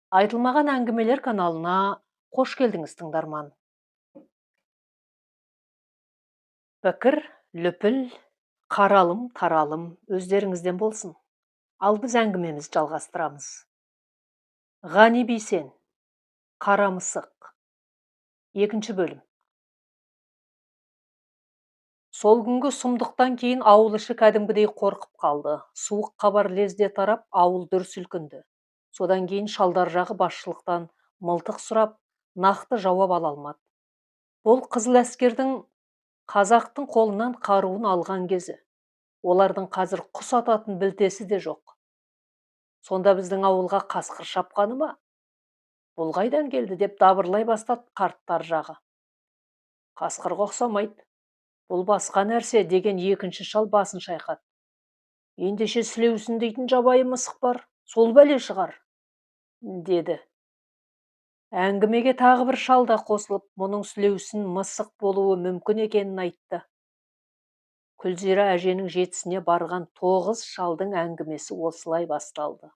Айтылмаған әңгімелер каналына қош келдіңіз, тыңдарман. Пікір, лүпіл, қаралым, таралым өздеріңізден болсын. Ал біз әңгімемізді жалғастырамыз. Ғани Бейсен, Қара мысық. Екінші бөлім. Сол күнгі сұмдықтан кейін ауыл іші кәдімгідей қорқып қалды. Суық хабар лезде тарап, ауыл дүр сілкінді. Содан кейін шалдар жағы басшылықтан мылтық сұрап, нақты жауап ала алмады. Бұл қызыл әскердің қазақтың қолынан қаруын алған кезі. Олардың қазір құс ататын білтесі де жоқ. Сонда біздің ауылға қасқыр шапқаны ма? Бұл қайдан келді деп дабырлай бастады қарттар жағы. Қасқырға ұқсамайды. Бұл басқа нәрсе деген екінші шал басын шайқады. Ендеше сілеусін дейтін жабайы мысық бар, сол бәле шығар, деді. Әңгімеге тағы бір шал да қосылып, мұның сілеусін мысық болуы мүмкін екенін айтты. Күлзира әженің жетісіне барған 9 шалдың әңгімесі осылай басталды.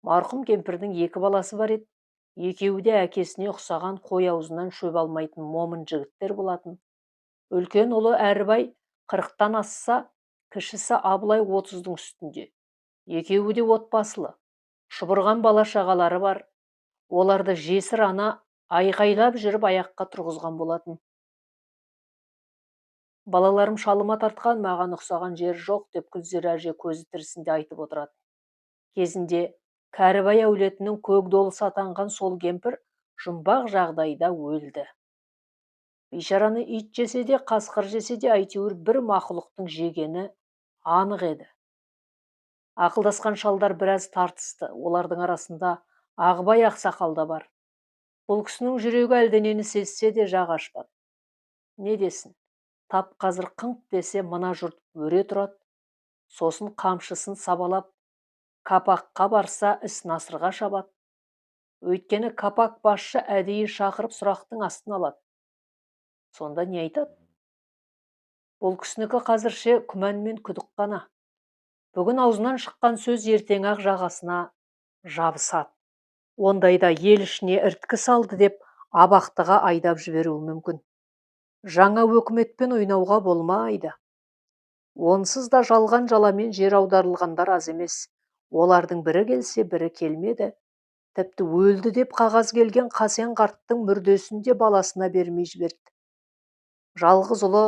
Марқұм кемпірдің 2 баласы бар еді. Екеуі де әкесіне ұқсаған қой аузынан шөп алмайтын момын жігіттер болатын. Үлкен ұлы Әрібай 40-тан асса, кішісі Абылай 30-дың үстінде. Екеуі де отбасылы. Шұбырған бала шағалары бар. Оларды жесір ана айқайлап жүріп аяққа тұрғызған болатын. Балаларым шалыма тартқан, маған ұқсаған жер жоқ деп Күлзира әже көзі тірісінде айтып отырады. Кезінде Кәрібай әулетінің көк долысы атанған сол кемпір жұмбақ жағдайда өлді. Бейшараны ит жесе де, қасқыр жесе де, әйтеуір бір мақұлықтың жегені анық еді. Ақылдасқан шалдар біраз тартысты. Олардың арасында Ағыбай ақсақал да бар. Бұл кісінің жүрегі әлденені сезсе де жағы ашпады. Не десін? Тап қазір қыңқ десе, мына жұрт өре тұрады. Сосын қамшысын сабалап, капаққа барса іс насырға шабады. Өйткені капақ басшы әдейі шақырып сұрақтың астын алады. Сонда не айтады? Бұл кісінікі қазірше күмән мен күдік қана. Бүгін аузынан шыққан сөз ертең-ақ жағасына жабысады. Ондайда ел ішіне ірткі салды деп абақтыға айдап жіберуі мүмкін. Жаңа өкіметпен ойнауға болмайды. Онсыз да жалған жаламен жер аударылғандар аз емес. Олардың бірі келсе, бірі келмеді. Тіпті өлді деп қағаз келген Қасен қарттың мүрдесін де баласына бермей жіберді. Жалғыз ұлы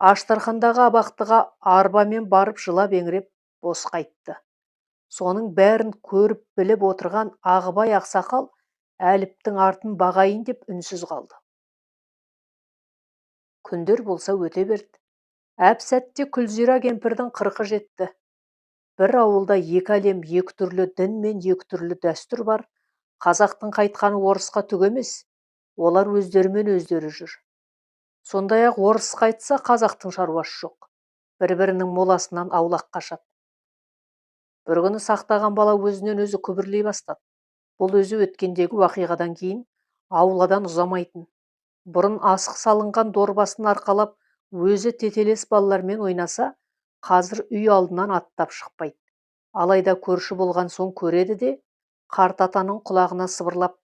Аштархандағы абақтыға арбамен барып жылап еңіреп бос қайтты. Соның бәрін көріп біліп отырған Ағыбай ақсақал Әліптің артын бағайын деп үнсіз қалды. Күндер болса өте берді. Әп сәтте Күлзира кемпірдің 40-ы жетті. Бір ауылда екі әлем, екі түрлі дін мен екі түрлі дәстүр бар. Қазақтың қайтқаны орысқа түк емес. Олар өздерімен өздері жүр. Сондай-ақ орыс қайтса, қазақтың шаруасы жоқ. Бір-бірінің моласынан аулақ қашады. Бір күні сақтаған бала өзінен өзі күбірлей бастады. Бұл өзі өткендегі уақиғадан кейін ауладан ұзамайтын. Бұрын асық салынған дорбасын арқалап, өзі тетелес балалармен ойнаса, қазір үй алдынан аттап шықпайды. Алайда көрші болған соң көреді де, қарт атаның құлағына сыбырлап,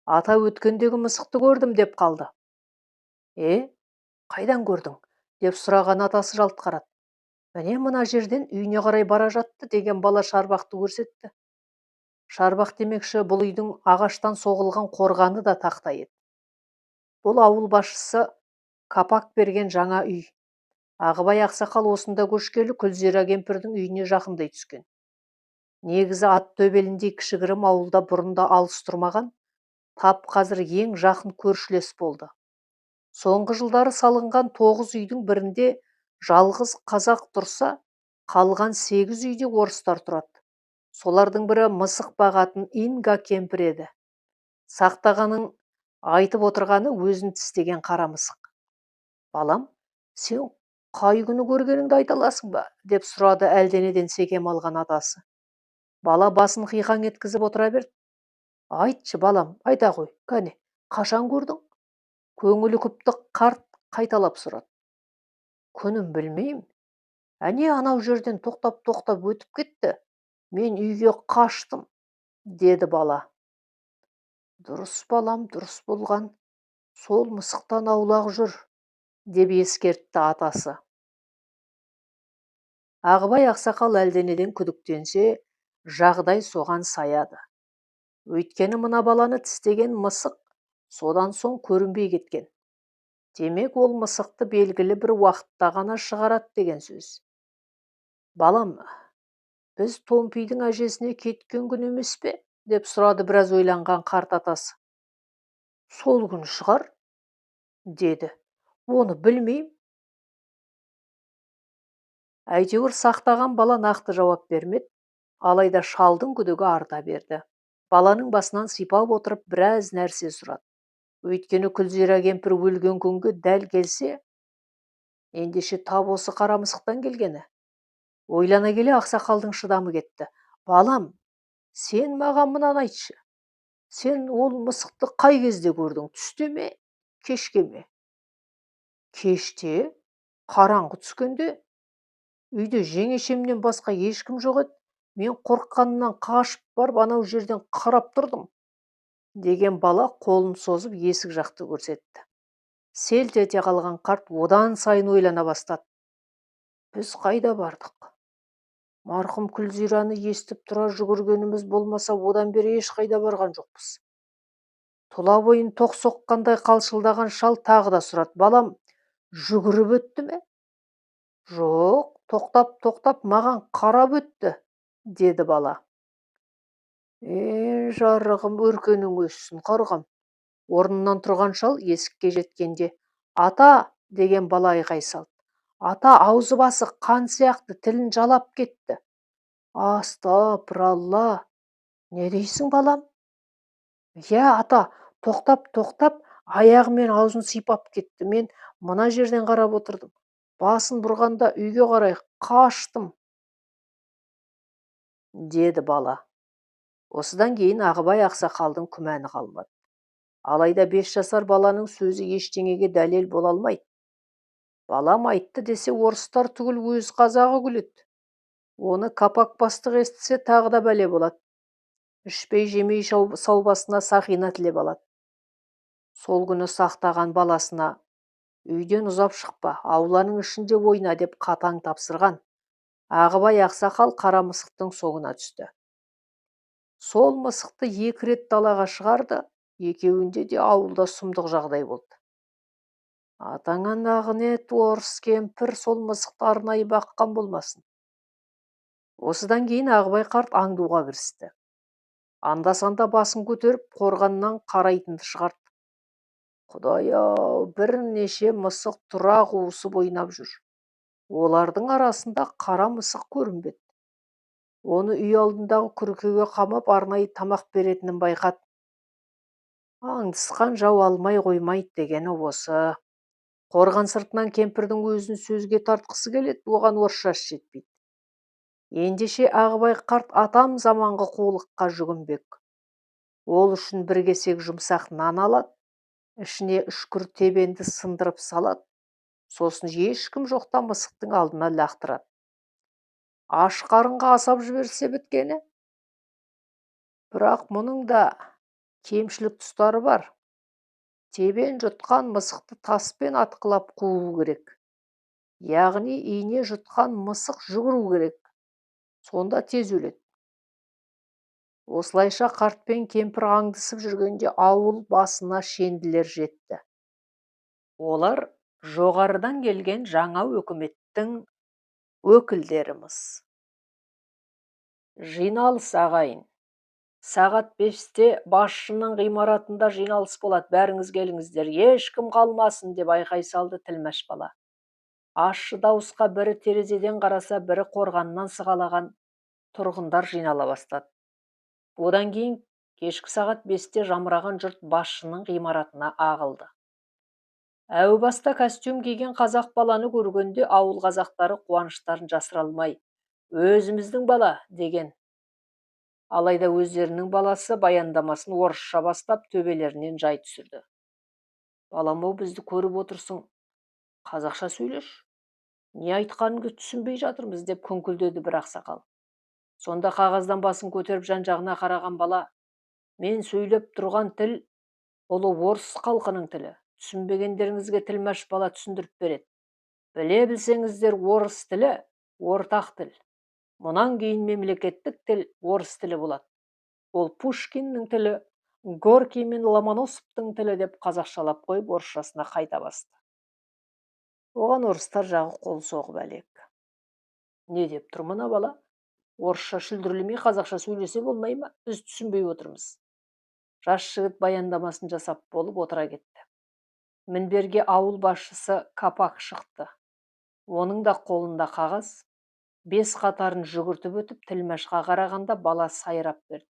ата өткендегі мысықты көрдім деп қалды. Қайдан көрдің? Деп сұраған атасы жалт қарады. Міне мына жерден үйіне қарай бара жатты деген бала шарбақты көрсетті. Шарбақ демекші, бұл үйдің ағаштан соғылған қорғаны да тақта еді. Бұл ауыл басшысы капақ берген жаңа үй. Ағыбай ақсақал осында көшкелі Күлзира кемпірдің үйіне жақындай түскен. Негізі ат төбеліндей кішігірім ауылда бұрында алыс тұрмаған, тап қазір ең жақын көршілес болды. Соңғы жылдары салынған 9 үйдің бірінде жалғыз қазақ тұрса, қалған 8 үйде орыстар тұрады. Солардың бірі мысық бағатын Инга кемпір еді. Сақтағаның айтып отырғаны өзін тістеген қара мысық. Балам, сен қай күні көргеніңді айта аласың ба? Деп сұрады әлденеден секем алған атасы. Бала басын қиқаң еткізіп отыра берді. Айтшы балам, айта ғой, кәне, қашан көрдің? Көңілі күпті қарт қайталап сұрады. Күнім білмеймін. Әне анау жерден тоқтап өтіп кетті. Мен үйге қаштым, деді бала. Дұрыс балам, дұрыс болған. Сол мысықтан аулақ жүр, деп ескертті атасы. Ағыбай ақсақал әлденеден күдіктенсе, жағдай соған саяды. Өйткені мына баланы тістеген мысық содан соң көрінбей кеткен. Демек, ол мысықты белгілі бір уақытта ғана шығарады деген сөз. Балам, біз Томпидің әжесіне кеткен күн емес пе? Деп сұрады біраз ойланған қарт атасы. Сол күн шығар, деді. Оны білмеймін. Әйтеуір сақтаған бала нақты жауап бермеді, алайда шалдың күдігі арта берді. Баланың басынан сипап отырып біраз нәрсе сұрады. Өйткені Күлзира кемпір өлген күнге дәл келсе, ендеше тап осы қара мысықтан келгені. Ойлана келе ақсақалдың шыдамы кетті. Балам, сен маған мынаны айтшы. Сен ол мысықты қай кезде көрдің? Түсте ме, кешке ме? Кеште, қараңғы түскенде. Үйде жеңешемнен басқа ешкім жоқ еді. Мен қорыққанымнан қашып барып анау жерден қарап тұрдым, деген бала қолын созып есік жақты көрсетті. Селт ете қалған қарт одан сайын ойлана бастады. Біз қайда бардық? Марқұм Күлзираны естіп тұра жүгіргеніміз болмаса, одан бері ешқайда барған жоқпыз. Тұла бойын тоқ соққандай қалшылдаған шал тағы да сұрады. Балам, жүгіріп өтті ме? Жоқ, тоқтап маған қарап өтті, деді бала. Жарығым, өркенің өссін қарғам. Орнынан тұрған шал есікке жеткенде, ата, деген бала айғай салды. Ата, аузы басы қан сияқты тілін жалап кетті. Астапыралла, не дейсің балам? Я, ата, тоқтап, аяғымен аузын сипап кетті. Мен мына жерден қарап отырдым. Басын бұрғанда үйге қарай қаштым, деді бала. Осыдан кейін Ағыбай ақсақалдың күмәні қалмады. Алайда 5 жасар баланың сөзі ештеңеге дәлел бола алмайды. Балам айтты десе, орыстар түгіл өз қазағы күледі. Оны капак бастық естісе, тағы да бәле болады. Ішпей жемей саубасына сақина тілеп алады. Сол күні сақтаған баласына, үйден ұзап шықпа, ауланың ішінде ойна деп қатаң тапсырған. Ағыбай ақсақал қара мысықтың соңына түсті. Сол мысықты 2 рет далаға шығарды, екеуінде де ауылда сұмдық жағдай болды. Атаңа нағынет, орыс кемпір сол мысықты арнайы баққан болмасын. Осыдан кейін Ағыбай қарт аңдуға кірісті. Анда-санда басын көтеріп, қорғаннан қарайтынды шығарды. Құдай-ау, бірнеше мысық тұра қуысып ойнап жүр. Олардың арасында қара мысық көрінбеді. Оны үй алдындағы күркеге қамап арнайы тамақ беретінін байқады. Аңдысқан жау алмай қоймайды дегені осы. Қорған сыртынан кемпірдің өзін сөзге тартқысы келеді, оған орысшасы жетпейді. Ендеше Ағыбай қарт атам заманғы қулыққа жүгінбек. Ол үшін бір кесек жұмсақ нан алады, ішіне үшкір тебенді сындырып салады, сосын ешкім жоқта мысықтың алдына лақтырады. Аш қарынға асап жіберсе біткені. Бірақ мұның да кемшілік тұстары бар. Тебен жұтқан мысықты таспен атқылап қуу керек. Яғни ине жұтқан мысық жүгіру керек. Сонда тез өледі. Осылайша қарт пен кемпір аңдысып жүргенде ауыл басына шенділер жетті. Олар жоғарыдан келген жаңа өкіметтің өкілдеріміз. Жиналыс ағайын. Сағат 5-те басшының ғимаратында жиналыс болады. Бәріңіз келіңіздер, ешкім қалмасын, деп айқай салды тілмәш бала. Ащы дауысқа бірі терезеден қараса, бірі қорғаннан сығалаған тұрғындар жинала бастады. Одан кейін кешкі сағат 5-те жамыраған жұрт басшының ғимаратына ағылды. Әу баста костюм киген қазақ баланы көргенде ауыл қазақтары қуаныштарын жасыра алмай, өзіміздің бала деген. Алайда өздерінің баласы баяндамасын орысша бастап төбелерінен жай түсірді. Балам, бізді көріп отырсың, қазақша сөйлеш. Не айтқаныңды түсінбей жатырмыз, деп күңкілдеді бір ақсақал. Сонда қағаздан басын көтеріп жан-жағына қараған бала, Мен сөйлеп тұрған тіл ұлы орыс халқының тілі. Түсінбегендеріңізге тілмәш бала түсіндіріп береді. Біле білсеңіздер, орыс тілі ортақ тіл. Мұнан кейін мемлекеттік тіл орыс тілі болады. Ол Пушкиннің тілі, Горький мен Ломоносовтың тілі деп қазақшалап қойып, орысшасына қайта басты. Оған орыстар жағы қол соғып әлек. Не деп тұр мына бала? Орысша шүлдірлемей қазақша сөйлесе болмай ма? Біз түсінбей отырмыз. Жас жігіт баяндамасын жасап болып отыра кетті. Мінберге ауыл басшысы Капак шықты. Оның да қолында қағаз. 5 қатарын жүгіртіп өтіп, тілмәшқа қарағанда бала сайрап берді.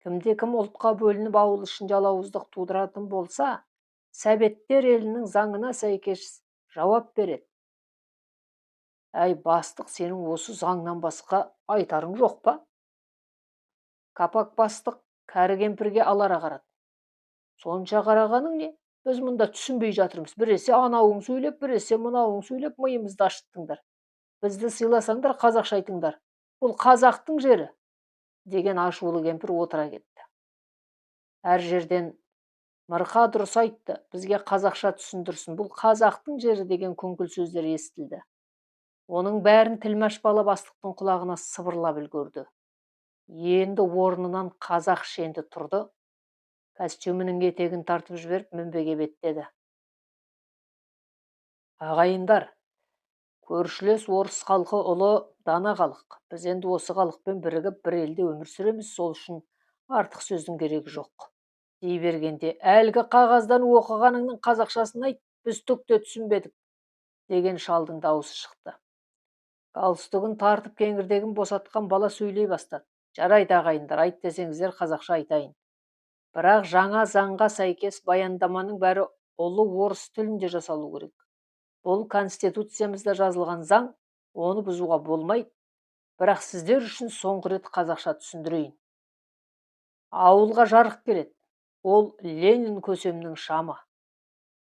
Кімде-кім ұлтқа бөлініп ауыл ішінде алауыздық тудыратын болса, Советтер елінің заңына сәйкес жауап береді. Әй, бастық, сенің осы заңнан басқа айтарың жоқ па? Капак бастық кәрі кемпірге алара қарады. Сонша қарағаның не? Біз мұнда түсінбей жатырмыз. Біресе анауың сөйлеп, біресе мынауың сөйлеп, миымызды ашыттыңдар. Бізді сыйласаңдар, қазақша айтыңдар. Бұл қазақтың жері, деген ашулы кемпір отыра кетті. Әр жерден мырқа дұрыс айтты, бізге қазақша түсіндірсін, бұл қазақтың жері деген күңкіл сөздер естілді. Оның бәрін тілмәш бала бастықтың құлағына сыбырлап үлгерді. Енді орнынан қазақ шенді тұрды, костюмінің етегін тартып жіберіп мінбеге беттеді. Ағайындар, көршілес орыс халқы ұлы дана халық. Біз енді осы халықпен бірігіп бір елде өмір сүреміз, сол үшін артық сөздің керегі жоқ. Дей бергенде, әлгі қағаздан оқығаныңның қазақшасын айт, біз түк те түсінбедік, деген шалдың дауысы шықты. Галстугын тартып кеңірдегін босатқан бала сөйлей бастады. Жарайды ағайындар, айт десеңіздер қазақша айтайын. Бірақ жаңа заңға сәйкес баяндаманың бәрі ұлы орыс тілінде жасалу керек. Бұл конституциямызда жазылған заң, оны бұзуға болмайды. Бірақ сіздер үшін соңғы рет қазақша түсіндірейін. Ауылға жарық келеді. Ол Ленин көсемнің шамы.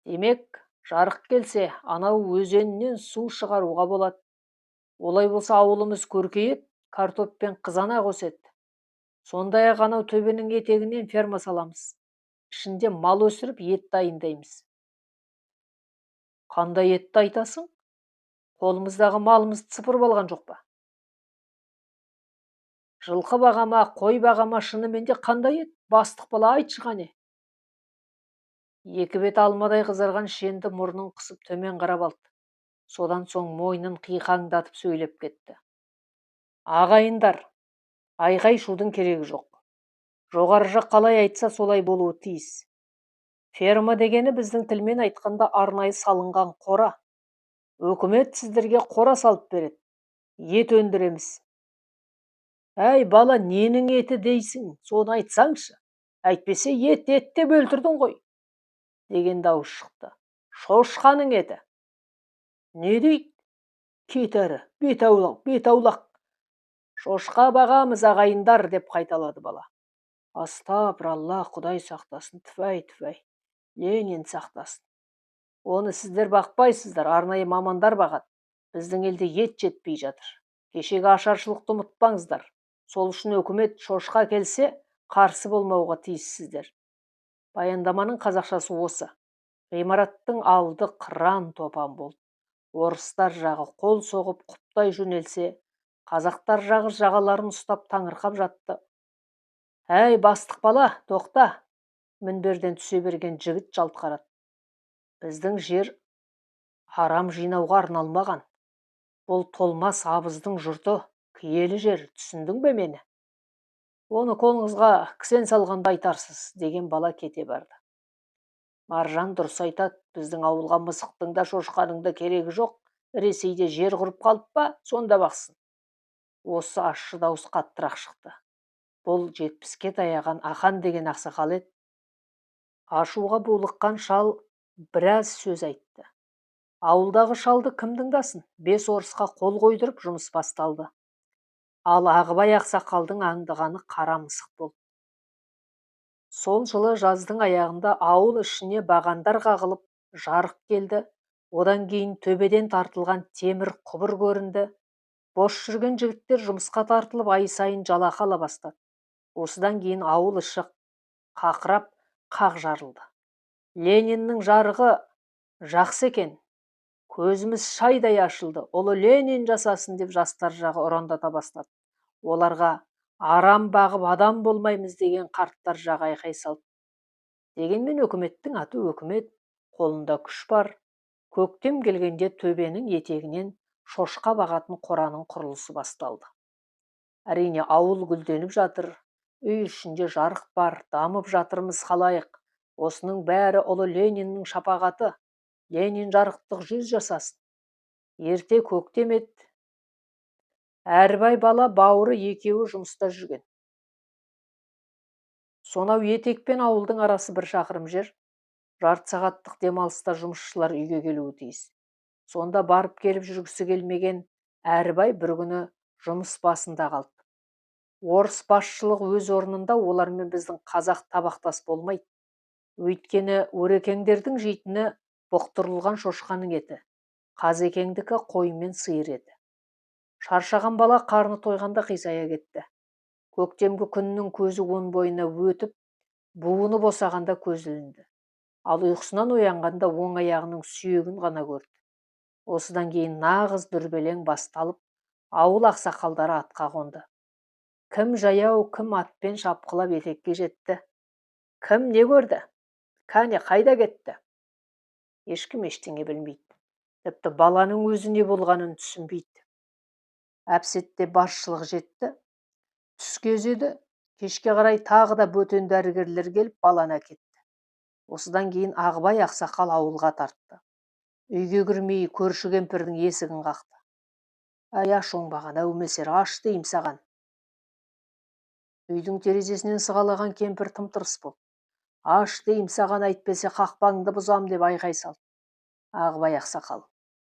Демек, жарық келсе, анау өзеннен су шығаруға болады. Олай болса ауылымыз көркейеді, картоп пен қызанақ өседі. Сондай-ақ анау төбенің етегінен ферма саламыз. Ішінде мал өсіріп, ет дайындаймыз. Қандай етті айтасың? Қолымыздағы малымызды сыпырып алған жоқ па? Жылқы бағама, қой бағама, шынымен де қандай ет? Бастық бала, айтшы қане. Екі бет алмадай қызарған шенді мұрнын қысып төмен қарап алды. Содан соң мойнын қиқаңдатып сөйлеп кетті. Ағайындар, айғай шудың керегі жоқ. Жоғары жақ қалай айтса солай болуы тиіс. Ферма дегені біздің тілмен айтқанда арнайы салынған қора. Өкімет сіздерге қора салып береді. Ет өндіреміз. Әй, бала, ненің еті дейсің? Соны айтсаңшы. Әйтпесе ет деп өлтірдің ғой, деген дауыс шықты. Шошқаның еті. Не дейді? Кет әрі, бет аулақ. Шошқа бағамыз ағайындар, деп қайталады бала. Астапыралла, Құдай сақтасын, түфәй. Ленин сақтасын. Оны сіздер бақпайсыздар, арнайы мамандар бағады. Біздің елде ет жетпей жатыр. Кешегі ашаршылықты ұмытпаңыздар. Сол үшін өкімет шошқа келсе, қарсы болмауға тиіссіздер. Баяндаманың қазақшасы осы. Ғимараттың алды қыран топан болды. Орыстар жағы қол соғып құптай жөнелсе, қазақтар жағы жағаларын ұстап таңырқап жатты. Әй, бастық бала, тоқта! Мінберден түсе берген жігіт жалт қарады. Біздің жер арам жинауға арналмаған. Бұл толмас абыздың жұрты, киелі жер, түсіндің бе мені? Оны қолыңызға кісен салғанда айтарсыз, деген бала кете барды. Маржан дұрыс айтады, біздің ауылға мысықтың да шошқаның да керегі жоқ. Ресейде жер құрып қалып па, сонда бақсын. Осы ащы дауыс қаттырақ шықты. Бұл 70-ке таяған Ақан деген ақсақал еді. Ашуға булыққан шал біраз сөз айтты. Ауылдағы шалды кім тыңдасын? 5 орысқа қол қойдырып жұмыс басталды. Ал Ағыбай ақсақалдың аңдығаны қара мысық болды. Сол жылы жаздың аяғында ауыл ішіне бағандар қағылып, жарық келді. Одан кейін төбеден тартылған темір құбыр көрінді. Бос жүрген жігіттер жұмысқа тартылып ай сайын жалақы ала бастады. Осыдан кейін ауыл іші қақырап қақ жарылды. Лениннің жарығы жақсы екен. Көзіміз шайдай ашылды. Ұлы Ленин жасасын деп жастар жағы ұрандата бастады. Оларға арам бағып адам болмаймыз деген қарттар жағы айқай салды. Дегенмен өкіметтің аты өкімет, қолында күш бар. Көктем келгенде төбенің етегінен шошқа бағатын қораның құрылысы басталды. Әрине ауыл гүлденіп жатыр, үй ішінде жарық бар, дамып жатырмыз халайық. Осының бәрі ұлы Лениннің шапағаты. Ленин жарықтық 100 жасасын. Ерте көктем еді. Әрбай бала бауыры екеуі жұмыста жүрген. Сонау етекпен ауылдың арасы 1 шақырым жер. Жарты сағаттық демалыста жұмысшылар үйге келуі тиіс. Сонда барып келіп жүргісі келмеген Әрбай бір күні жұмыс басында қалды. Орыс басшылығы өз орнында, олармен біздің қазақ табақтас болмайды. Өйткені өрекеңдердің жейтіні бұқтырылған шошқаның еті, қазекеңдікі қой мен сиыр еді. Шаршаған бала қарны тойғанда қисая кетті. Көктемгі күннің көзі он бойына өтіп, буыны босағанда көз ілінді. Ал ұйқысынан оянғанда оң аяғының сүйегін ғана көрді. Осыдан кейін нағыз дүрбелең басталып, ауыл ақсақалдары атқа қонды. Кім жаяу, кім атпен шапқылап етекке жетті. Кім не көрді? Кәне қайда кетті? Ешкім ештеңе білмейді. Тіпті баланың өзі не болғанын түсінбейді. Әпсетте басшылық жетті. Түс кезі еді. Кешке қарай тағы да бөтен дәрігерлер келіп баланы әкетті. Осыдан кейін Ағыбай ақсақал ауылға тартты. Үйге кірмей көрші кемпірдің есігін қақты. Ай, аш оңбаған әумесер, аш дейім саған. Үйдің терезесінен сығалаған кемпір тым-тырыс болды. Аш дейім саған, әйтпесе қақпаңды бұзам деп айқай салды. Ағыбай ақсақал.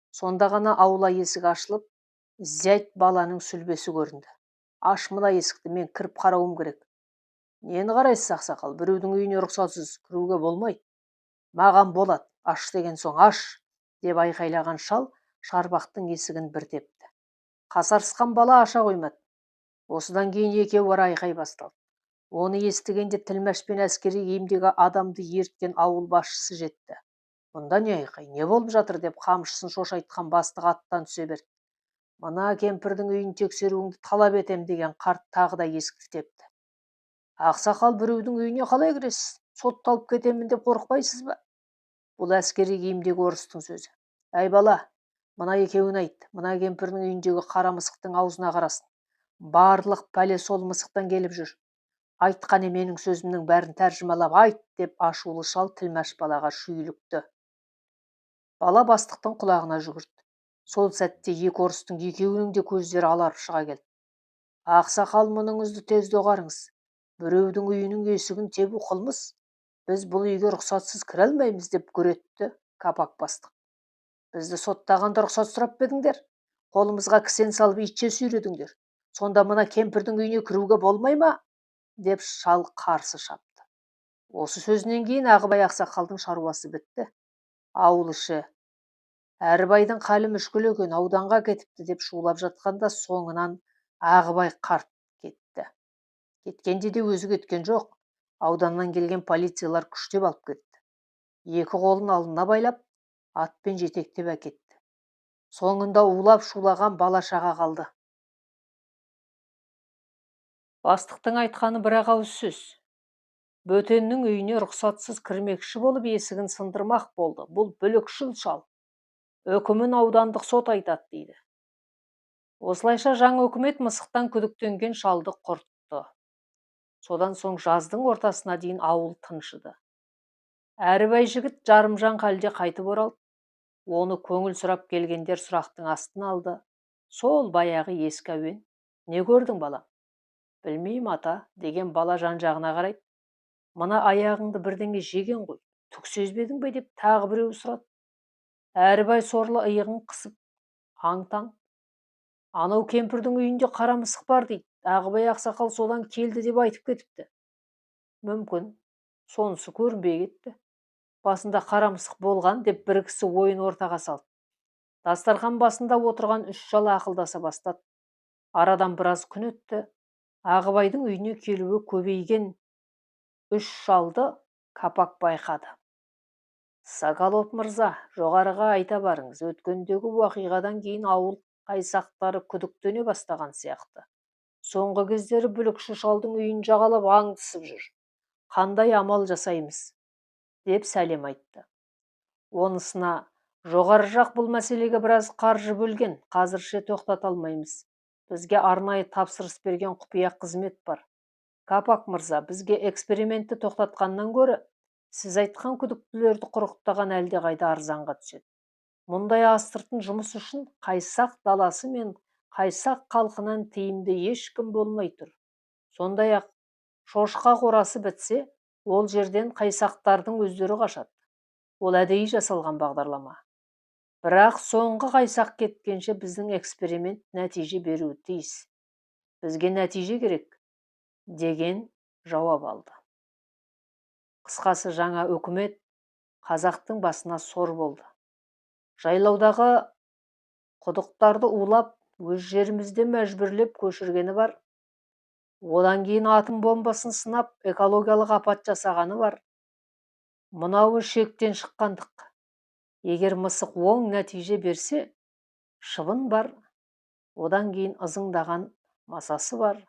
Сонда ғана аула есік ашылып, зять баланың сүлбесі көрінді. Аш мына есікті, мен кіріп қарауым керек. Нені қарайсыз ақсақал? Біреудің үйіне рұқсатсыз кіруге болмайды. Маған болады, аш деген соң аш, деп айқайлаған шал шарбақтың есігін бір тепті. Қасарысқан бала аша қоймады. Осыдан кейін екеуі айқай басталды. Оны естігенде Тілмәш пен әскери киімдегі адамды ерткен ауыл басшысы жетті. Мұнда не айқай, не болып жатыр деп қамшысын шошайтқан бастық аттан түсе берді. Мына кемпірдің үйін тексеруіңді талап етем деген қарт тағы да есікті тепті. Ақсақал, біреудің үйіне қалай кіресіз? Сотталып кетемін деп қорықпайсыз ба? Бұл әскери киімдегі орыстың сөзі. Әй бала, мына екеуін айт, мына кемпірдің үйіндегі қара мысықтың аузына қарасын. Барлық пәле сол мысықтан келіп жүр. Айтқаны менің сөзімнің бәрін тәржімалап айт, деп ашулы шал Тілмәш балаға шүйлікті. Бала бастықтың құлағына жүгірді. Сол сәтте екі орыстың екеуінің де көздері аларып шыға келді. Ақсақал, мұныңызды тез доғарыңыз. Біреудің үйінің есігін тебу қылмыс. Біз бұл үйге рұқсатсыз кіре алмаймыз деп гүретті капак бастық. Бізді соттағанда рұқсат сұрап едіңдер. Қолымызға кісен салып итше сүйредіңдер. Сонда мына кемпірдің үйіне кіруге болмай ма? Деп шал қарсы шапты. Осы сөзінен кейін Ағыбай ақсақалдың шаруасы бітті. Ауыл іші Әрбайдың қалі мүшкіл екен, ауданға кетіпті деп шулап жатқанда соңынан Ағыбай қарт кетті. Кеткенде де өзі кеткен жоқ. Ауданнан келген полициялар күштеп алып кетті. Екі қолын алына байлап, атпен жетектеп әкетті. Соңында улап шулаған бала шаға қалды. Бастықтың айтқаны бірақ ауыз сөз. Бөтеннің үйіне рұқсатсыз кірмекші болып есігін сындырмақ болды. Бұл бүлікшіл шал. Өкімін аудандық сот айтады дейді. Осылайша жаңа өкімет мысықтан күдіктенген шалды құртты. Содан соң жаздың ортасына дейін ауыл тыншыды. Әрбай жігіт жарымжан халде қайтып оралды. Оны көңіл сұрап келгендер сұрақтың астына алды. Сол баяғы ескі әуен. Не көрдің балам? Білмеймін ата, деген бала жан-жағына қарайды. Мына аяғыңды бірдеңе жеген ғой. Түк сезбедің бе деп тағы біреу сұрады. Әрбай сорлы иығын қысып, аң-таң. Анау кемпірдің үйінде қара мысық бар дейді. Ағыбай ақсақал содан келді деп айтып кетіпті. Мүмкін, сонысы көрінбей кетті. Басында қара мысық болған деп бір кісі ойын ортаға салды. Дастархан басында отырған үш шал ақылдаса бастады. Арадан біраз күн өтті. Ағыбайдың үйіне келуі көбейген үш шалды Капак байқады. Соколов мырза, жоғарыға айта барыңыз, өткендегі уақиғадан кейін ауыл қайсақтары күдіктене бастаған сияқты. Соңғы кездері бүлікші шалдың үйін жағалап аңдысып жүр. Қандай амал жасаймыз? Деп сәлем айтты. Онысына, жоғары жақ бұл мәселеге біраз қаржы бөлген, қазірше тоқтата алмаймыз. Бізге арнайы тапсырыс берген құпия қызмет бар. Капак мырза, бізге экспериментті тоқтатқаннан гөрі, сіз айтқан күдіктілерді құрықтаған әлдеқайда арзанға түседі. Мұндай астыртын жұмыс үшін Қайсақ даласы мен Қайсақ халқынан тиімді ешкім болмай тұр. Сондай-ақ шошқа қорасы бітсе, ол жерден Қайсақтардың өздері қашады. Ол әдейі жасалған бағдарлама. Бірақ соңғы Қайсақ кеткенше біздің эксперимент нәтиже беруі тиіс. Бізге нәтиже керек, деген жауап алды. Қысқасы, жаңа үкімет қазақтың басына сор болды. Жайлаудағы құдықтарды улап, өз жерімізде мәжбүрлеп көшіргені бар. Одан кейін атом бомбасын сынап, экологиялық апат жасағаны бар. Мынауы шектен шыққандық. Егер мысық оң нәтиже берсе, шыбын бар. Одан кейін ызыңдаған масасы бар.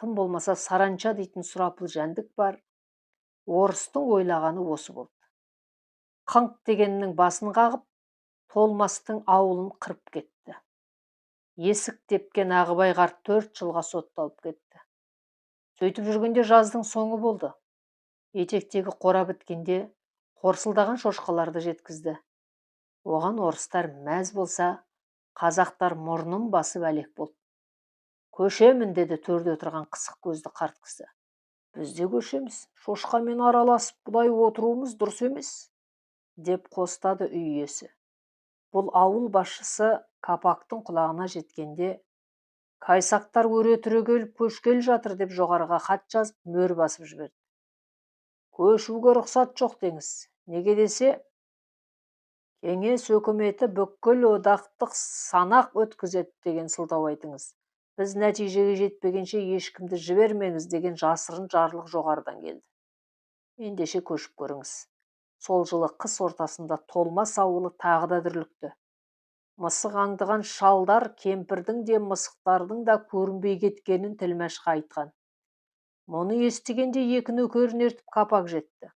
Тым болмаса саранча дейтін сұрапыл жәндік бар. Орыстың ойлағаны осы болды. Қыңқ дегеннің басын қағып, Толмастың ауылын қырып кетті. Есік тепкен Ағыбай қарт 4 жылға сотталып кетті. Сөйтіп жүргенде жаздың соңы болды. Етектегі қора біткенде қорсылдаған шошқаларды жеткізді. Оған орыстар мәз болса, қазақтар мұрнын басып әлек болды. Көшемін, деді төрде отырған қысық көзді қарт кісі. Біз де көшеміз, шошқамен араласып бұлай отыруымыз дұрыс емес, деп қостады үй иесі. Бұл ауыл басшысы Капактың құлағына жеткенде, Қайсақтар өре түрегеліп көшкел жатыр деп жоғарыға хат жазып, мөр басып жіберді. Көшуге рұқсат жоқ деңіз. Неге десе, кеңес өкіметі бүкіл одақтық санақ өткізеді деген сылтау айтыңыз. Біз нәтижеге жетпегенше ешкімді жібермеңіз деген жасырын жарлық жоғарыдан келді. Ендеше көшіп көріңіз. Сол жылы қыс ортасында Толмас ауылы тағы да дүрлікті. Мысық аңдыған шалдар кемпірдің де мысықтардың да көрінбей кеткенін Тілмәшқа айтқан. Мұны естігенде екі нөкерін ертіп Капак жетті.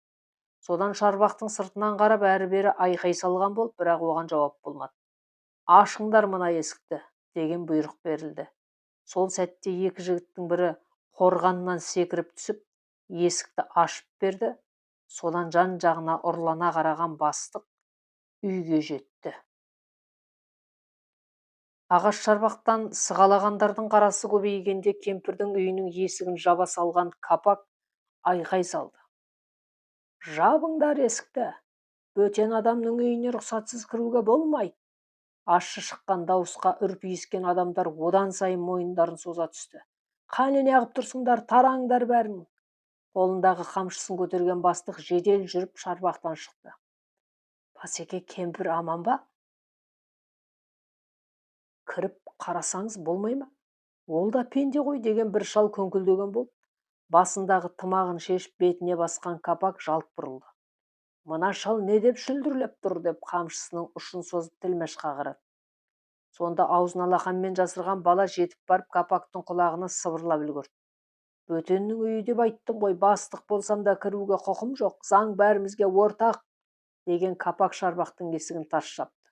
Содан шарбақтың сыртынан қарап әрі-бері айқай салған болып, бірақ оған жауап болмады. Ашыңдар мына есікті, деген бұйрық берілді. Сол сәтте екі жігіттің бірі қорғаннан секіріп түсіп, есікті ашып берді. Содан жан жағына ұрлана қараған бастық үйге жетті. Ағаш шарбақтан сығалағандардың қарасы көбейгенде кемпірдің үйінің есігін жаба салған Капак айқай салды. Жабыңдар есікті, бөтен адамның үйіне рұқсатсыз кіруге болмайды. Ащы шыққан дауысқа үрпиіскен адамдар одан сайын мойындарын соза түсті. Қане неғып тұрсыңдар, тараңдар бәрін. Қолындағы қамшысын көтерген бастық жедел жүріп шарбақтан шықты. Басеке, кемпір аман ба? Кіріп қарасаңыз болмай ма? Ол да пенде ғой, деген бір шал көңкілдеген болып, басындағы тымағын шешіп бетіне басқан Капак жалт бұрылды. Мына шал не деп шүлдірлеп тұр, деп қамшысының ұшын созып Тілмәшқа қарады. Сонда аузын алақанмен жасырған бала жетіп барып Капактың құлағына сыбырлап үлгерді. Бөтеннің үйі деп айттым ғой, бастық болсам да кіруге құқым жоқ, заң бәрімізге ортақ, деген Капак шарбақтың есігін тарс жапты.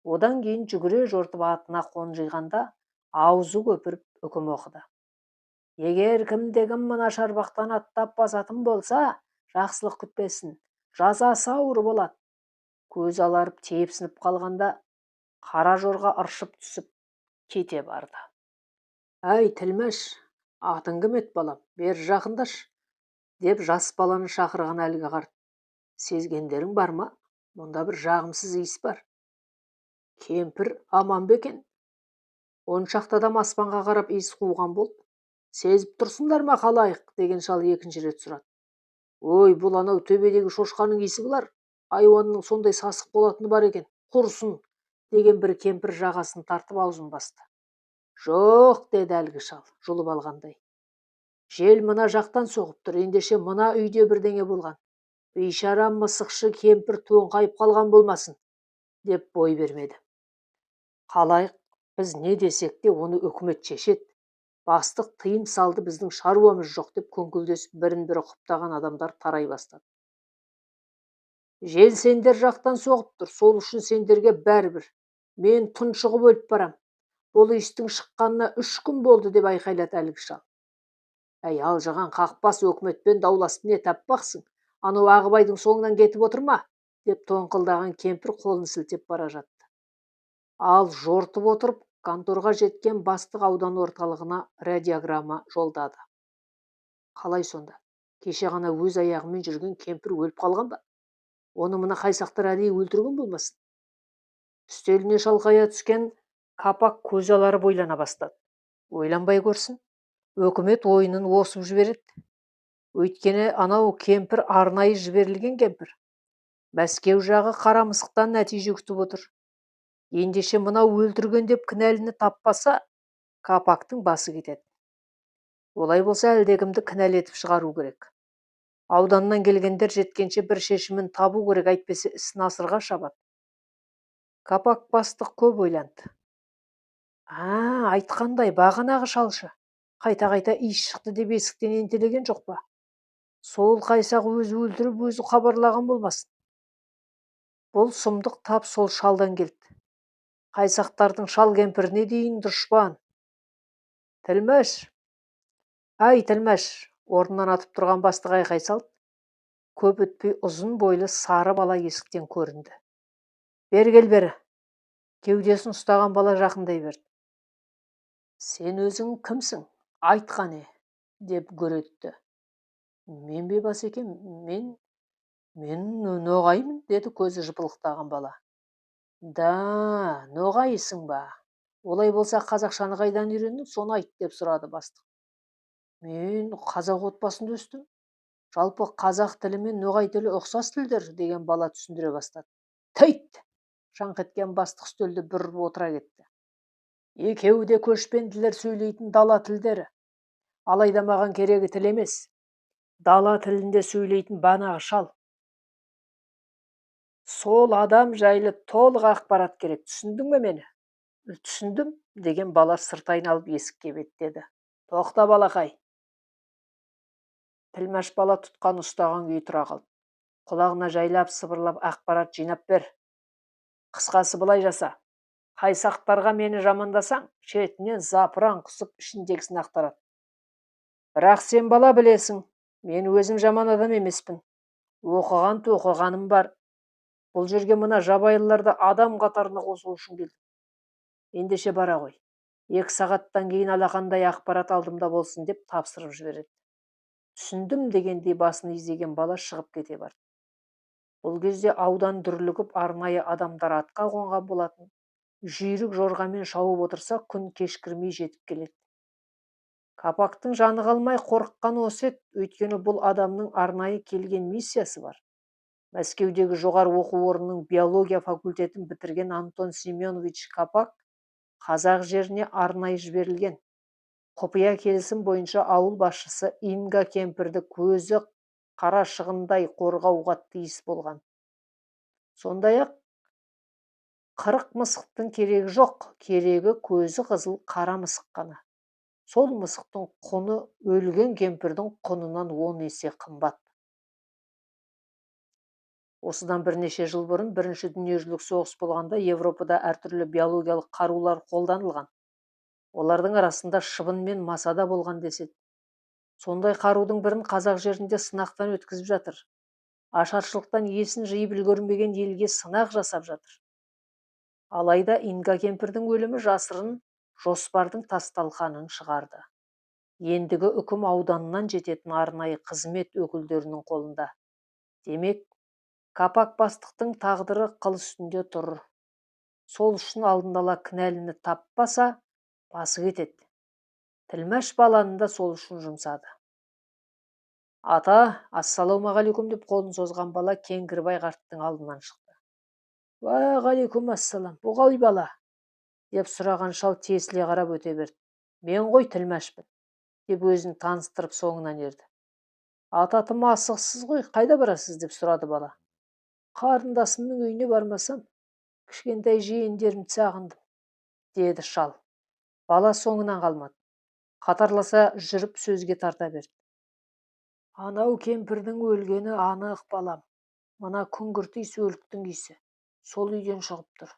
Одан кейін жүгіре жортып атына қонжиғанда аузы көпіріп үкім оқыды. Егер кімде-кім мына шарбақтан аттап басатын болса, жақсылық күтпесін, жазасы ауыр болады. Көз аларып тепсініп қалғанда қара жорға ыршып түсіп кете барды. Әй, Тілмәш, атың кім еді балам, бері жақындаш, деп жас баланы шақырған әлгі қарт. Сезгендерің бар ма? Мұнда бір жағымсыз иіс бар. Кемпір аман ба екен? Он шақты адам аспанға қарап иіс қуған болды. Сезіп тұрсыңдар ма қалайық, деген шал екінші рет сұрады. Ой, бұл анау төбедегі шошқаның иісі бұлар. Айуанның сондай сасық болатыны бар екен, құрсын, деген бір кемпір жағасын тартып аузын басты. Жоқ, деді әлгі шал, жұлып алғандай. Жел мына жақтан соғып тұр, ендеше мына үйде бірдеңе болған. Бейшара мысықшы кемпір тоңқайып қалған болмасын, деп бой бермеді. Қалайық, біз не десек те оны үкімет шешеді. Бастық тыйым салды, біздің шаруамыз жоқ, деп көңкілдесіп бірін бірі құптаған адамдар тарай бастады. Жел сендер жақтан соғып тұр, сол үшін сендерге бәрібір. Мен тұншығып өліп барам. Бұл иістің шыққанына 3 күн болды, деп айқайлады әлгі шал. Әй, алжыған қақпас, өкіметпен дауласып не таппақсың? Анау Ағыбайдың соңынан кетіп отырма, деп тоңқылдаған кемпір қолын сілтеп бара жатты. Ал жортып отырып, конторға жеткен бастық аудан орталығына радиограмма жолдады. Қалай сонда? Кеше ғана өз аяғымен жүрген кемпір өліп қалған ба? Оны мына қайсақтар әдейі өлтірген болмасын? Үстеліне шалқая түскен Капақ көзалары бойлана бастады. Ойланбай көрсін, өкімет ойынын осып жібереді. Өйткені анау кемпір арнайы жіберілген кемпір. Мәскеу жағы қара мысықтан нәтиже күтіп отыр. Ендеше мынау өлтірген деп кінәліні таппаса, Капақтың басы кетеді. Олай болса, әлдекімді кінәлетіп шығару керек. Ауданнан келгендер жеткенше бір шешімін табу керек, әйтпесе іс насырға шабады. Капақ бастық көп ойланды. Айтқандай, бағанағы шалшы. Қайта-қайта иіс шықты деп есіктен ентелеген жоқ па? Сол қайсақ өзі өлтіріп, өзі хабарлаған болмасын. Бұл сұмдық тап сол шалдан келді. Қайсақтардың шал кемпіріне дейін дұшпан. Тілмәш! Ай, Тілмәш! Орнынан атып тұрған бастық айқай салды. Көп өтпей ұзын бойлы сары бала есіктен көрінді. Бері бері. Кеудесін ұстаған бала жақындай берді. Сен өзің кімсің? Айтқане, деп гүр етті. Мен бе Басекем, мен ноғаймын, деді көзі жыпылықтаған бала. Да, ноғайсың ба? Олай болса қазақшаны қайдан үйрендің, соны айт, деп сұрады бастық. Мен қазақ отбасында өстім. Жалпы қазақ тілі мен ноғай тілі ұқсас тілдер, деген бала түсіндіре бастады. Тәйт! Шаңқ еткен бастық үстелді бүріп отыра кетті. Екеуі де көшпенділер сөйлейтін дала тілдері. Алайда маған керегі тіл емес. Дала тілінде сөйлейтін банағы шал. Сол адам жайлы толық ақпарат керек. Түсіндің бе мені? Түсіндім, деген бала сырт айналып есікке беттеді. Тоқта, балақай. Тілмәш бала тұтқан ұстаған күйі тұра қалды. Құлағына жайлап сыбырлап ақпарат жинап бер. Қысқасы былай жаса. Қайсақтарға мені жамандасаң, шетінен запыран құсып ішіндегісін ақтарады. Бірақ сен бала білесің, мен өзім жаман адам емеспін. Оқығаным бар. Бұл жерге мына жабайыларды адам қатарына қосу үшін келдім. Ендеше бара ғой. 2 сағаттан кейін алақандай ақпарат алдымда болсын, деп тапсырып жібереді. Түсіндім, дегендей басын изеген бала шығып кете барды. Бұл кезде аудан дүрлігіп, арнайы адамдар атқа қонған болатын. Жүйрік жорғамен шауып отырса, күн кешкірмей жетіп келеді. Капақтың жаны қалмай қорыққан осы еді, өйткені бұл адамның арнайы келген миссиясы бар. Мәскеудегі жоғары оқу орнының биология факультетін бітірген Антон Семенович Капақ қазақ жеріне арнайы жіберілген. Құпия келісім бойынша ауыл басшысы Инга кемпірді көзі қарашығындай қорғауға тиіс болған. Сондай-ақ 40 мысықтың керегі жоқ, керегі көзі қызыл қара мысық қана. Сол мысықтың құны өлген кемпірдің құнынан 10 есе қымбат. Осыдан бірнеше жыл бұрын Бірінші дүниежүзілік соғыс болғанда Европада әртүрлі биологиялық қарулар қолданылған. Олардың арасында шыбын мен масада болған деседі. Сондай қарудың бірін қазақ жерінде сынақтан өткізіп жатыр. Ашаршылықтан есін жиып үлгермеген елге сынақ жасап жатыр. Алайда Инга кемпірдің өлімі жасырын жоспардың тасталқанын шығарды. Ендігі үкім ауданнан жететін арнайы қызмет өкілдерінің қолында. Демек, Капақ бастықтың тағдыры қыл үстінде тұр. Сол үшін алдын ала кінәліні таппаса, басы кетеді. Тілмәш баланы да сол үшін жұмсады. Ата, ассалаумағалейкум, деп қолын созған бала Кеңгірбай қарттың алдынан шықты. Уағалейкум ассалам, бұ қалай бала? деп сұраған шал тесіле қарап өте берді. Мен ғой Тілмәшпін деп өзін таныстырып соңынан ерді. Аты-атым асығыссыз ғой, қайда барасыз деп сұрады бала. Қарындасымның үйіне бармасам, кішкентай жиендерімді сағындым, деді шал. Бала соңынан қалмады. Қатарласа жүріп сөзге тарта берді. Анау кемпірдің өлгені анық балам. Мына күңгірт иіс өліктің иісі. Сол үйден шығып тұр.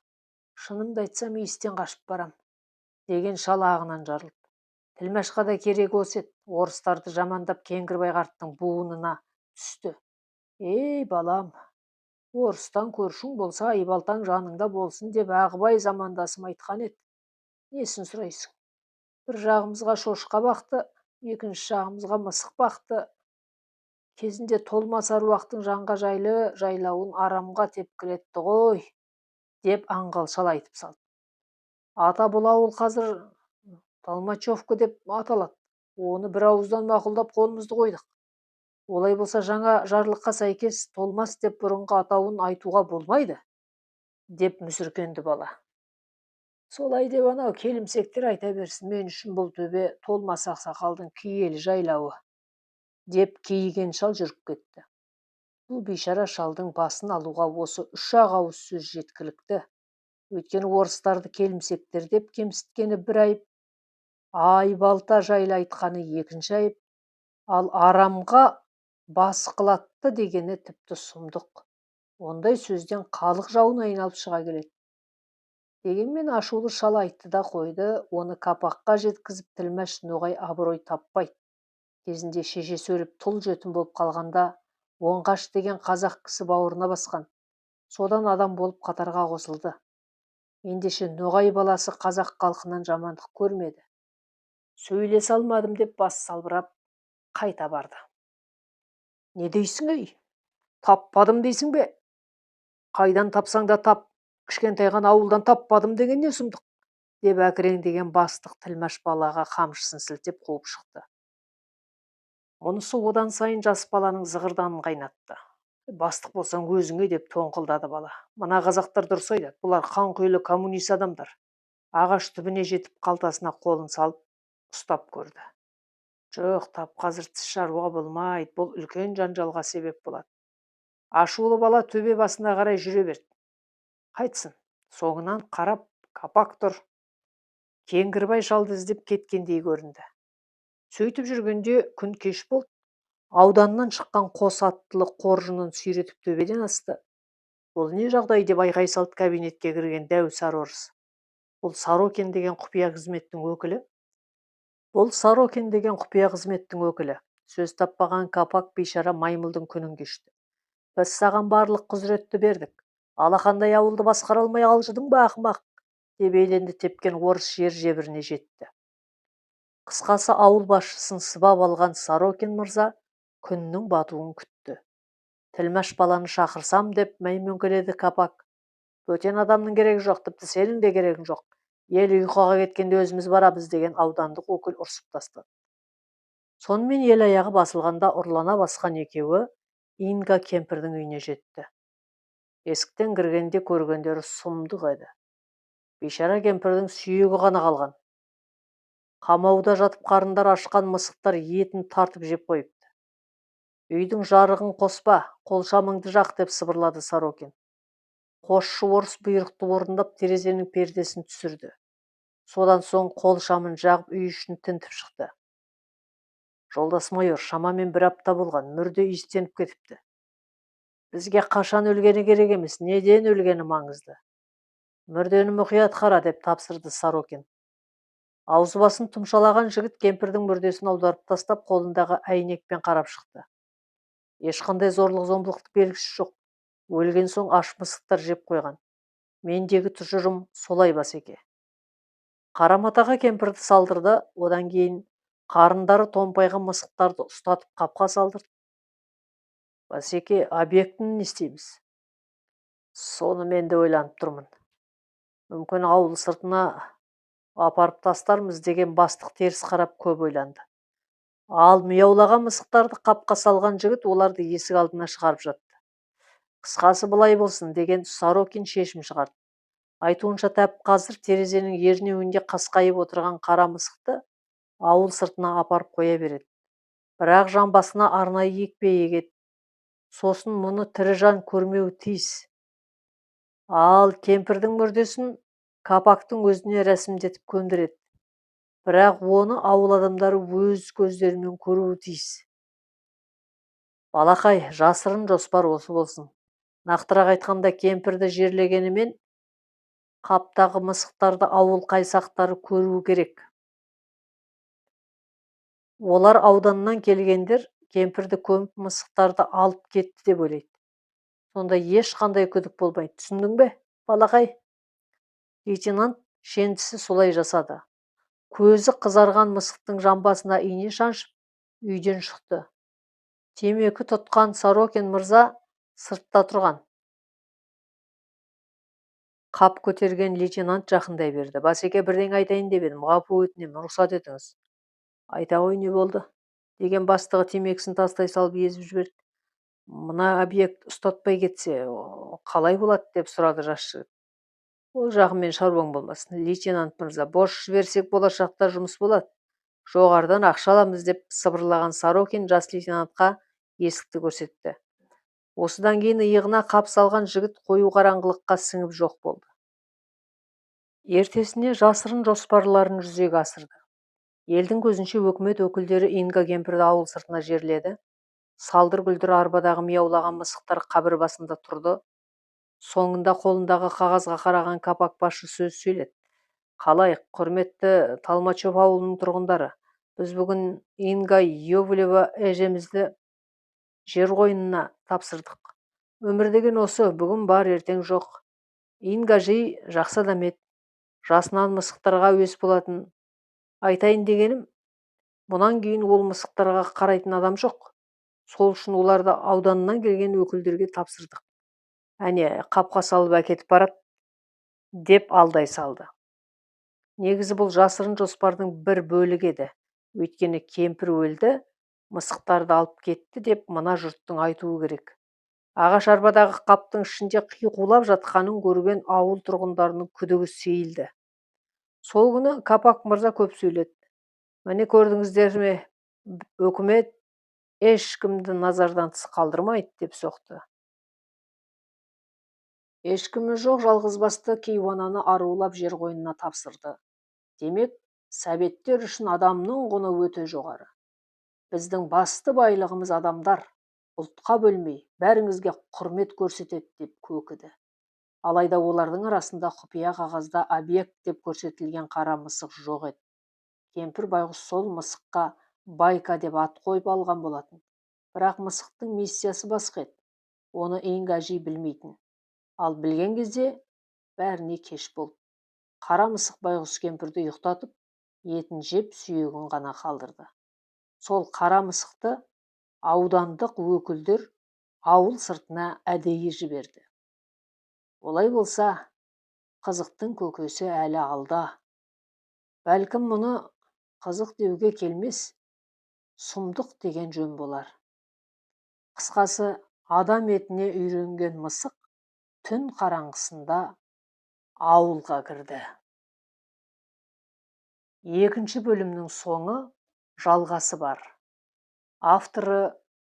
Шынымды айтсам иістен қашып барам, деген шал ағынан жарылды. Тілмәшқа да керек осы еді. Орыстарды жамандап Кеңгірбай қарттың буынына түсті. Ей балам, орыстан көршің болса, айбалтаң жаныңда болсын деп Ағыбай замандасым айтқан еді. Несін сұрайсың? Бір жағымызға шошқа бақты, екінші жағымызға мысық бақты. Кезінде толмас аруақтың жанға жайлы жайлауын арамға тепкілетті ғой, деп аңғал шал айтып салды. Ата бұл ауыл қазір Толмачевка деп аталады. Оны бір ауыздан мақұлдап қолымызды қойдық. Олай болса жаңа жарлыққа сәйкес толмас деп бұрынғы атауын айтуға болмайды, деп мүсіркенді бала. Солай деп анау келімсектер айта берсін, мен үшін бұл төбе толмас ақсақалдың киелі жайлауы, деп кейіген шал жүріп кетті. Бұл бейшара шалдың басын алуға осы 3-ақ ауыз сөз жеткілікті. Өйткені орыстарды келімсектер деп кемсіткені бір айып, айбалта жайлы айтқаны екінші айып, ал арамға басы қылатты дегені тіпті сұмдық. Ондай сөзден халық жауын айналып шыға келеді. Дегенмен ашулы шал айтты да қойды, оны капаққа жеткізіп Тілмәш ноғай абырой таппайды. Кезінде шеше сөйлеп тұл жетім болып қалғанда, Оңғаш деген қазақ кісі бауырына басқан. Содан адам болып қатарға қосылды. Ендеше ноғай баласы қазақ халқынан жамандық көрмеді. Сөйлесе алмадым деп бас салбырап қайта барды. Не дейсің ей? Таппадым дейсің бе? Қайдан тапсаң да тап, кішкентай ғана ауылдан таппадым деген не сұмдық? Деп әкіреңдеген бастық Тілмәш балаға қамшысын сілтеп қуып шықты. Мұнысы одан сайын жас баланың зығырданын қайнатты. Бастық болсаң өзіңе деп тоңқылдады бала. Мына қазақтар дұрыс айтады, бұлар қанқұйлы коммунист адамдар. Ағаш түбіне жетіп қалтасына қолын салып ұстап көрді. Жоқ, тап қазір тіс жаруға болмайды, бұл үлкен жанжалға себеп болады. Ашулы бала төбе басына қарай жүре берді. Қайтсын, соңынан қарап капак тұр. Кеңгірбай шалды іздеп кеткендей көрінді. Сөйтіп жүргенде күн кеш болды. Ауданнан шыққан қос аттылы қоржынын сүйретіп төбеден асты. Бұл не жағдай деп айғай салып кабинетке кірген дәу сары орыс. Бұл Сорокин деген құпия қызметтің өкілі. Сөз таппаған капак бейшара маймылдың күнін кешті. Біз саған барлық құзыретті бердік. Алақандай ауылды басқара алмай алжыдың ба ақымақ, деп еленді тепкен орыс жер жебіріне жетті. Қысқасы ауыл басшысын сыбап алған Сорокин мырза күннің батуын күтті. Тілмәш баланы шақырсам деп мәймөңкеледі капак. Бөтен адамның керегі жоқ, тіпті сенің де керегің жоқ. Ел ұйқыға кеткенде өзіміз барамыз деген аудандық өкіл ұрсып тастады. Сонымен ел аяғы басылғанда ұрлана басқан екеуі Инга кемпірдің үйіне жетті. Есіктен кіргенде көргендері сұмдық еді. Бейшара кемпірдің сүйегі ғана қалған. Қамауда жатып қарындар ашқан мысықтар етін тартып жеп қойыпты. Үйдің жарығын қоспа, қолшамыңды жақ деп сыбырлады Сорокин. Қосшы орыс бұйрықты орындап терезенің пердесін түсірді. Содан соң қолшамын жағып үй ішін тінтіп шықты. Жолдас майор, шамамен 1 апта болған, мүрде иістеніп кетіпті. Бізге қашан өлгені керек емес, неден өлгені маңызды. Мүрдені мұқият қара деп тапсырды Сорокин. Аузы басын тұмшалаған жігіт кемпірдің мүрдесін аударып тастап қолындағы әйнекпен қарап шықты. Ешқандай зорлық-зомбылықты белгісі жоқ. Өлген соң аш мысықтар жеп қойған. Мендегі тұжырым солай Басеке. Қараматаға кемпірді салдырды, одан кейін қарындары томпайған мысықтарды ұстатып қапқа салдырды. Басеке, объектіні не істейміз? Соны мен де ойланып тұрмын. Мүмкін ауыл сыртына апарып тастармыз деген бастық теріс қарап көп ойланды. Ал мияулаған мысықтарды қапқа салған жігіт оларды есік алдына шығарып жатты. Қысқасы былай болсын деген Сорокин шешім шығарды. Айтуынша тап қазір терезенің ернеуінде қасқайып отырған қара мысықты ауыл сыртына апарып қоя береді. Бірақ жамбасына арнайы екпе егеді. Сосын мұны тірі жан көрмеуі тиіс. Ал кемпірдің мүрдесін капактың өзіне рәсімдетіп көндіреді. Бірақ оны ауыл адамдары өз көздерімен көруі тиіс. Балақай, жасырын жоспар осы болсын. Нақтырақ айтқанда, кемпірді жерлегенімен қаптағы мысықтарды ауыл қайсақтары көруі керек. Олар ауданнан келгендер кемпірді көміп мысықтарды алып кетті деп ойлайды. Сонда ешқандай күдік болмайды. Түсіндің бе, балақай? Лейтенант шендісі солай жасады. Көзі қызарған мысықтың жамбасына ине шаншып, үйден шықты. Темекі тұтқан Сорокин мырза сыртта тұрған. Қап көтерген лейтенант жақындай берді. Басеке, бірдеңе айтайын деп едім, ғафу өтінемін, рұқсат етіңіз. Айта ғой, не болды? Деген бастығы темекісін тастай салып езіп жіберді. Мына объект ұстатпай кетсе, қалай болады деп сұрады жас жігіт. Ол жағымен шаруаң болмасын, лейтенант мырза, бош жіберсек болашақта жұмыс болады. Жоғарыдан ақша аламыз деп сыбырлаған Сорокин жас лейтенантқа есікті көрсетті. Осыдан кейін иығына қап салған жігіт қою қараңғылыққа сіңіп жоқ болды. Ертесіне жасырын жоспарларын жүзеге асырды. Елдің көзінше өкімет өкілдері Инга кемпірді ауыл сыртына жерледі. Салдыр-гүлдір арбадағы мияулаған мысықтар қабір басында тұрды. Соңында қолындағы қағазға қараған капак басшы сөз сөйледі. Қалай, құрметті Талмачев ауылының тұрғындары, біз бүгін Инга Йовлева әжемізді жер қойнына тапсырдық. Өмір деген осы, бүгін бар, ертең жоқ. Инга жи жақсы адам еді. Жасынан мысықтарға әуес болатын. Айтайын дегенім, мұнан кейін ол мысықтарға қарайтын адам жоқ. Сол үшін оларды ауданнан келген өкілдерге тапсырдық. Әне, қапқа салып әкетіп барады деп алдай салды. Негізі бұл жасырын жоспардың бір бөлігі еді. Өйткені кемпір өлді, мысықтарды алып кетті деп мына жұрттың айтуы керек. Ағаш арбадағы қаптың ішінде қиқулап жатқанын көрген ауыл тұрғындарының күдігі сейілді. Сол күні Капак мырза көп сөйледі. Міне көрдіңіздер ме, өкімет ешкімді назардан тыс қалдырмайды деп соқты. Ешкімі жоқ жалғызбасты кейуананы арулап жер қойнына тапсырды. Демек, советтер үшін адамның құны өте жоғары. Біздің басты байлығымыз адамдар, ұлтқа бөлмей, бәріңізге құрмет көрсетеді деп көкіді. Алайда олардың арасында құпия қағазда объект деп көрсетілген қара мысық жоқ еді. Кемпір байғұс сол мысыққа Байка деп ат қойып алған болатын. Бірақ мысықтың миссиясы басқа еді. Оны Инга жи білмейтін. Ал білген кезде бәріне кеш болды. Қара мысық байғұс кемпірді ұйықтатып, етін жеп сүйегін ғана қалдырды. Сол қара мысықты аудандық өкілдер ауыл сыртына әдейі жіберді. Олай болса, қызықтың көкесі әлі алда. Бәлкім мұны қызық деуге келмес, сұмдық деген жөн болар. Қысқасы, адам етіне үйренген мысық түн қараңғысында ауылға кірді. Екінші бөлімнің соңы жалғасы бар. Авторы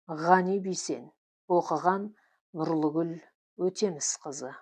Ғани Бейсен, оқыған Нұрлыгүл Өтемісқызы.